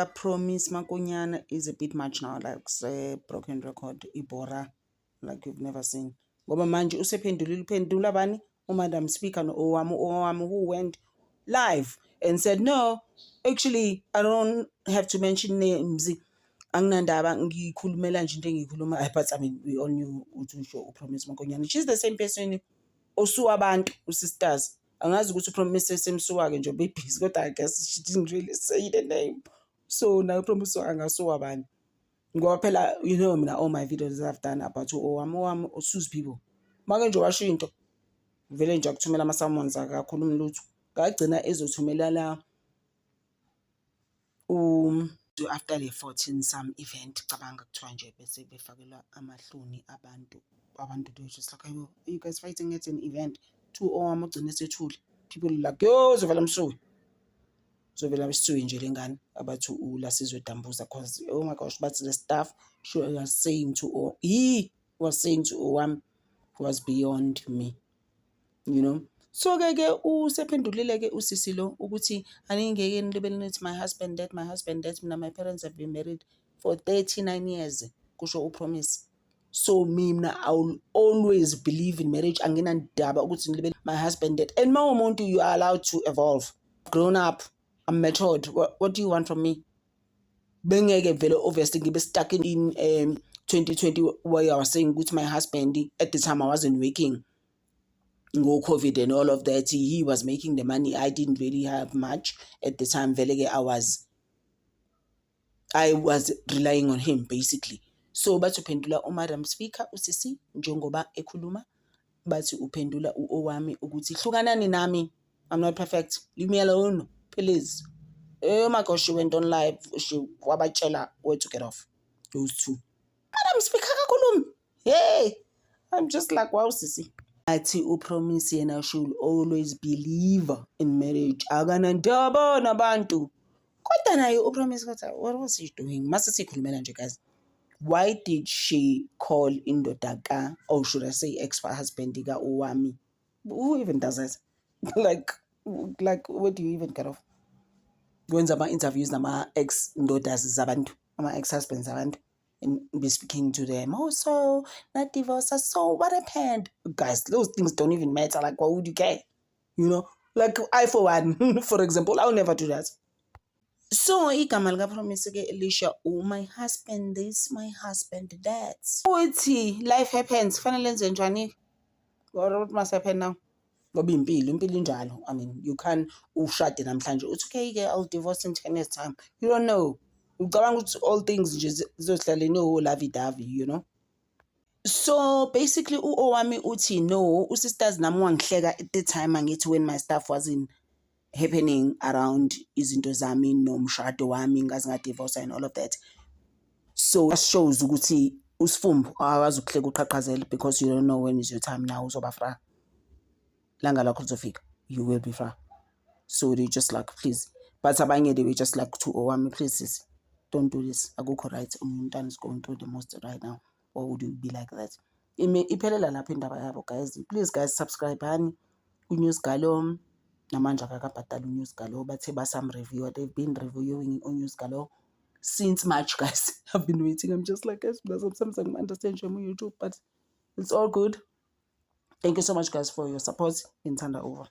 Promise Makonyana is a bit much now, like say broken record, Ibora, like you've never seen. Ngoba manje uphendula bani Madam Speaker no who went live and said, no, actually, I don't have to mention names. Anginandaba ngikhulumela nje into engiyikhuluma, but I mean we all knew ukuthi Promise Makonyana. She's the same person osuwa abantu sisters. Angazi ukuthi Promise semsuwa-ke nje bebhizi, kodwa I guess she didn't really say the name. So now Promise angasuwa abantu. Ngoba phela you know mina all my videos I've done about owami usuze people. Make nje washo into vele nje akuthumela ama-summons akakhulumi lutho. Ngagcina ezothumela la after the 14 some event cabanga kuthiwa nje bese befakelwa amahloni abantu they just like, are you guys fighting at an event to owami ugcine sethule. People like, yo zovela msuwe nje lengane abathi uLasizwe Dambuza, cause oh my gosh, but the stuff she was saying to he was saying to owami was beyond me, you know. So ke usephendulile ke usisi lo ukuthi aningeke nilibele nithi my husband dead, mina my parents have been married for 39 years kusho uPromise. So mina I will always believe in marriage. Anginandaba ukuthi nilibele my husband dead, and my umuntu you are allowed to evolve. Grown up, I'm matured. What do you want from me? Bengeke vele obviously ngibe stuck in 2020 where I was saying ukuthi my husband at the time I wasn't working. Go COVID and all of that, he was making the money. I didn't really have much at the time. Velege, I was relying on him basically. So bathi uphendula uMadam Speaker usisi njengoba ekhuluma, bathi uphendula owami ukuthi hlukanani nami, I'm not perfect, leave me alone please. Oh my gosh, she went on live, she wabatshela where to get off, those two. Madam Speaker kakhulumi. Hey, I'm just like, wow sisi. Athi uPromise yena should always believe in marriage. Akanandaba nabantu. Kodwa naye uPromise what was she doing? Mase sikhulumela nje guys. Why did she call indoda ka, or should I say ex-husband ka owami? Who even does that? like what do you even get off? Wenza ama-interviews nama-ex-ndodas zabantu, ama-ex-husbands zabantu, and be speaking to them. Oh, so not divorce. So what happened? Guys, those things don't even matter. Like, why would you care? You know, like I for one, for example, I'll never do that. So igama lika Promise ke Elisha, oh my husband this, my husband that. Uthi life happens. Fanele nze njani? What must happen now? Ngoba impilo injalo. I mean, you can't ushade namhlanje. It's okay ke I'll divorce in 10 years time. You don't know. All things just lovey-dovey, you know. So basically owami uthi no, usisters nami wangihleka at the time angithi when my stuff wasn't happening around izinto zami nomshado wami ngazinga-divorce and all of that. So that shows ukuthi usifumbu akazi ukuhleka uqhaqhazela, because you don't know when is your time now uzoba fra. Langa lakho lizofika, you will be fra. So they just like, please. But abanye they were just like to owami, please don't do this. Akukho right. Umuntu is going through the most right now. Why would you be like that? Iphelela lapha indaba yabo guys. Please guys subscribe hani uNews Galo. Namanje akakabhadala uNews Galo, bathe basam reviewer. They've been reviewing uNews Galo since March guys. I've been waiting. I'm just like, guys, sometimes I understand your YouTube, but it's all good. Thank you so much guys for your support. Intanda over.